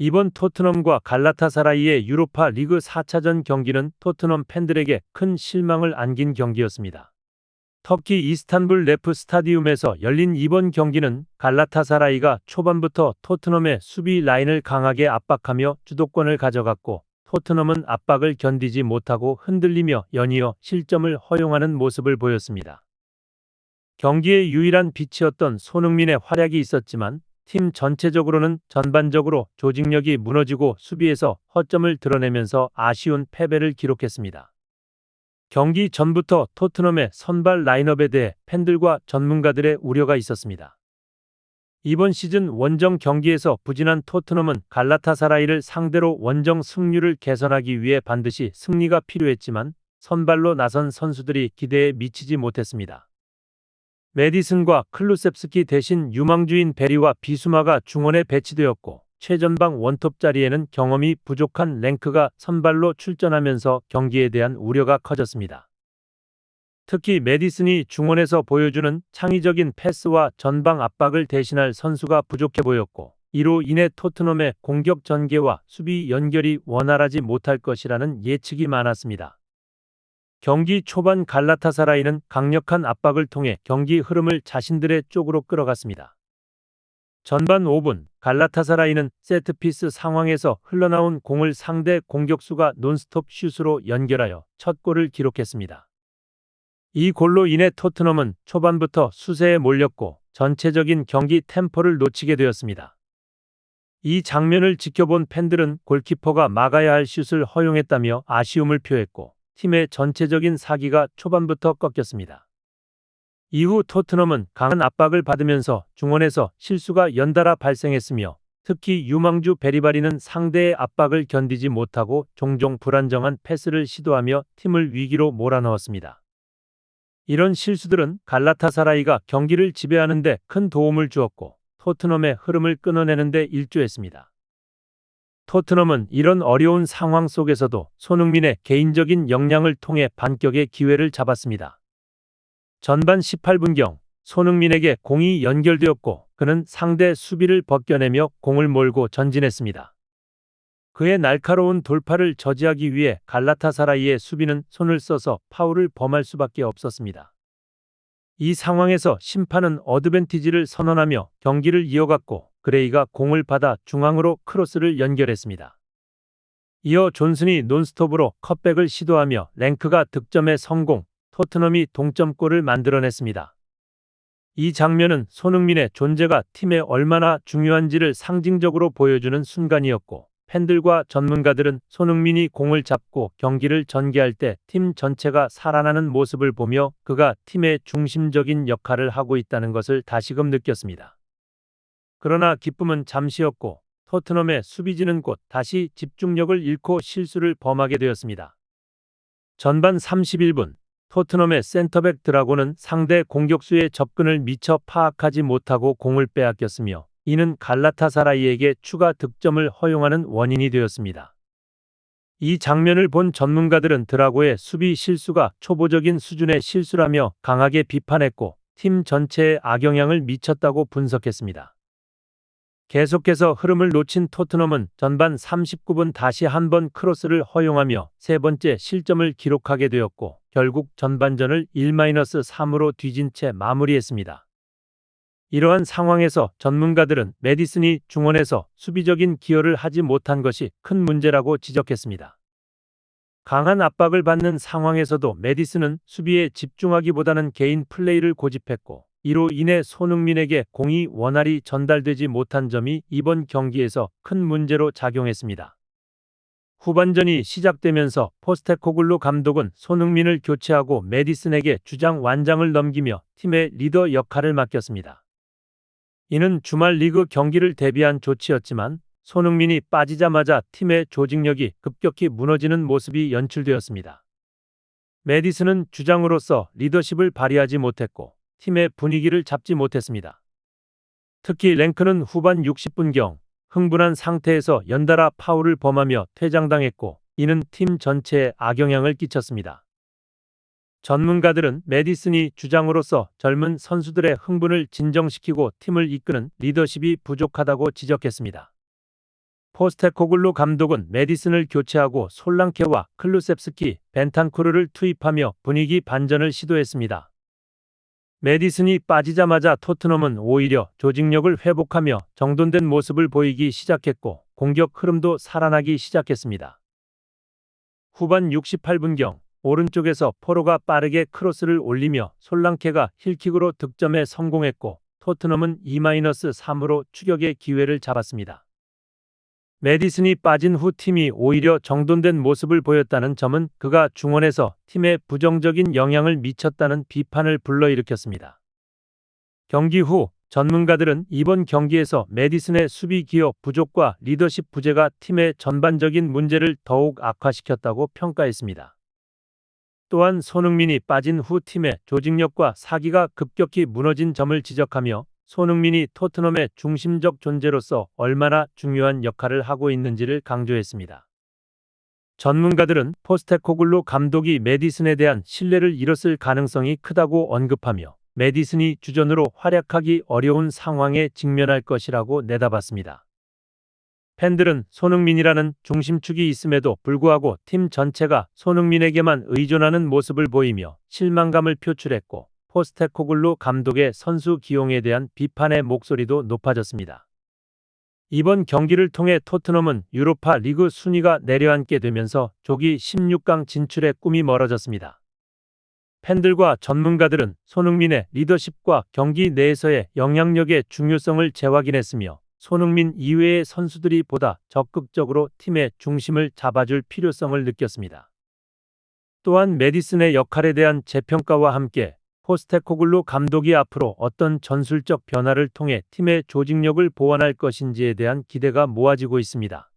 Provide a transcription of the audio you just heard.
이번 토트넘과 갈라타사라이의 유로파 리그 4차전 경기는 토트넘 팬들에게 큰 실망을 안긴 경기였습니다. 터키 이스탄불 레프 스타디움에서 열린 이번 경기는 갈라타사라이가 초반부터 토트넘의 수비 라인을 강하게 압박하며 주도권을 가져갔고, 토트넘은 압박을 견디지 못하고 흔들리며 연이어 실점을 허용하는 모습을 보였습니다. 경기의 유일한 빛이었던 손흥민의 활약이 있었지만, 팀 전체적으로는 전반적으로 조직력이 무너지고 수비에서 허점을 드러내면서 아쉬운 패배를 기록했습니다. 경기 전부터 토트넘의 선발 라인업에 대해 팬들과 전문가들의 우려가 있었습니다. 이번 시즌 원정 경기에서 부진한 토트넘은 갈라타사라이를 상대로 원정 승률을 개선하기 위해 반드시 승리가 필요했지만, 선발로 나선 선수들이 기대에 미치지 못했습니다. 메디슨과 클루셉스키 대신 유망주인 베리와 비수마가 중원에 배치되었고, 최전방 원톱 자리에는 경험이 부족한 랭크가 선발로 출전하면서 경기에 대한 우려가 커졌습니다. 특히 메디슨이 중원에서 보여주는 창의적인 패스와 전방 압박을 대신할 선수가 부족해 보였고, 이로 인해 토트넘의 공격 전개와 수비 연결이 원활하지 못할 것이라는 예측이 많았습니다. 경기 초반 갈라타사라이는 강력한 압박을 통해 경기 흐름을 자신들의 쪽으로 끌어갔습니다. 전반 5분, 갈라타사라이는 세트피스 상황에서 흘러나온 공을 상대 공격수가 논스톱 슛으로 연결하여 첫 골을 기록했습니다. 이 골로 인해 토트넘은 초반부터 수세에 몰렸고 전체적인 경기 템포를 놓치게 되었습니다. 이 장면을 지켜본 팬들은 골키퍼가 막아야 할 슛을 허용했다며 아쉬움을 표했고, 팀의 전체적인 사기가 초반부터 꺾였습니다. 이후 토트넘은 강한 압박을 받으면서 중원에서 실수가 연달아 발생했으며, 특히 유망주 베리바리는 상대의 압박을 견디지 못하고 종종 불안정한 패스를 시도하며 팀을 위기로 몰아넣었습니다. 이런 실수들은 갈라타사라이가 경기를 지배하는 데 큰 도움을 주었고, 토트넘의 흐름을 끊어내는 데 일조했습니다. 토트넘은 이런 어려운 상황 속에서도 손흥민의 개인적인 역량을 통해 반격의 기회를 잡았습니다. 전반 18분경 손흥민에게 공이 연결되었고, 그는 상대 수비를 벗겨내며 공을 몰고 전진했습니다. 그의 날카로운 돌파를 저지하기 위해 갈라타사라이의 수비는 손을 써서 파울을 범할 수밖에 없었습니다. 이 상황에서 심판은 어드밴티지를 선언하며 경기를 이어갔고, 그레이가 공을 받아 중앙으로 크로스를 연결했습니다. 이어 존슨이 논스톱으로 컷백을 시도하며 랭크가 득점에 성공, 토트넘이 동점골을 만들어냈습니다. 이 장면은 손흥민의 존재가 팀에 얼마나 중요한지를 상징적으로 보여주는 순간이었고, 팬들과 전문가들은 손흥민이 공을 잡고 경기를 전개할 때 팀 전체가 살아나는 모습을 보며 그가 팀의 중심적인 역할을 하고 있다는 것을 다시금 느꼈습니다. 그러나 기쁨은 잠시였고, 토트넘의 수비진은 곧 다시 집중력을 잃고 실수를 범하게 되었습니다. 전반 31분, 토트넘의 센터백 드라고는 상대 공격수의 접근을 미처 파악하지 못하고 공을 빼앗겼으며, 이는 갈라타사라이에게 추가 득점을 허용하는 원인이 되었습니다. 이 장면을 본 전문가들은 드라고의 수비 실수가 초보적인 수준의 실수라며 강하게 비판했고, 팀 전체에 악영향을 미쳤다고 분석했습니다. 계속해서 흐름을 놓친 토트넘은 전반 39분 다시 한번 크로스를 허용하며 세 번째 실점을 기록하게 되었고, 결국 전반전을 1-3으로 뒤진 채 마무리했습니다. 이러한 상황에서 전문가들은 메디슨이 중원에서 수비적인 기여를 하지 못한 것이 큰 문제라고 지적했습니다. 강한 압박을 받는 상황에서도 메디슨은 수비에 집중하기보다는 개인 플레이를 고집했고, 이로 인해 손흥민에게 공이 원활히 전달되지 못한 점이 이번 경기에서 큰 문제로 작용했습니다. 후반전이 시작되면서 포스테코글루 감독은 손흥민을 교체하고 메디슨에게 주장 완장을 넘기며 팀의 리더 역할을 맡겼습니다. 이는 주말 리그 경기를 대비한 조치였지만, 손흥민이 빠지자마자 팀의 조직력이 급격히 무너지는 모습이 연출되었습니다. 메디슨은 주장으로서 리더십을 발휘하지 못했고, 팀의 분위기를 잡지 못했습니다. 특히 랭크는 후반 60분경 흥분한 상태에서 연달아 파울을 범하며 퇴장당했고, 이는 팀 전체에 악영향을 끼쳤습니다. 전문가들은 메디슨이 주장으로서 젊은 선수들의 흥분을 진정시키고 팀을 이끄는 리더십이 부족하다고 지적했습니다. 포스테코글루 감독은 메디슨을 교체하고 솔랑케와 클루셉스키, 벤탄쿠르를 투입하며 분위기 반전을 시도했습니다. 메디슨이 빠지자마자 토트넘은 오히려 조직력을 회복하며 정돈된 모습을 보이기 시작했고 공격 흐름도 살아나기 시작했습니다. 후반 68분경 오른쪽에서 포로가 빠르게 크로스를 올리며 솔랑케가 힐킥으로 득점에 성공했고 토트넘은 2-3으로 추격의 기회를 잡았습니다. 메디슨이 빠진 후 팀이 오히려 정돈된 모습을 보였다는 점은 그가 중원에서 팀에 부정적인 영향을 미쳤다는 비판을 불러일으켰습니다. 경기 후 전문가들은 이번 경기에서 메디슨의 수비 기여 부족과 리더십 부재가 팀의 전반적인 문제를 더욱 악화시켰다고 평가했습니다. 또한 손흥민이 빠진 후 팀의 조직력과 사기가 급격히 무너진 점을 지적하며 손흥민이 토트넘의 중심적 존재로서 얼마나 중요한 역할을 하고 있는지를 강조했습니다. 전문가들은 포스테코글루 감독이 메디슨에 대한 신뢰를 잃었을 가능성이 크다고 언급하며 메디슨이 주전으로 활약하기 어려운 상황에 직면할 것이라고 내다봤습니다. 팬들은 손흥민이라는 중심축이 있음에도 불구하고 팀 전체가 손흥민에게만 의존하는 모습을 보이며 실망감을 표출했고 포스테코글루 감독의 선수 기용에 대한 비판의 목소리도 높아졌습니다. 이번 경기를 통해 토트넘은 유로파 리그 순위가 내려앉게 되면서 조기 16강 진출의 꿈이 멀어졌습니다. 팬들과 전문가들은 손흥민의 리더십과 경기 내에서의 영향력의 중요성을 재확인했으며 손흥민 이외의 선수들이 보다 적극적으로 팀의 중심을 잡아줄 필요성을 느꼈습니다. 또한 메디슨의 역할에 대한 재평가와 함께 포스테코글루 감독이 앞으로 어떤 전술적 변화를 통해 팀의 조직력을 보완할 것인지에 대한 기대가 모아지고 있습니다.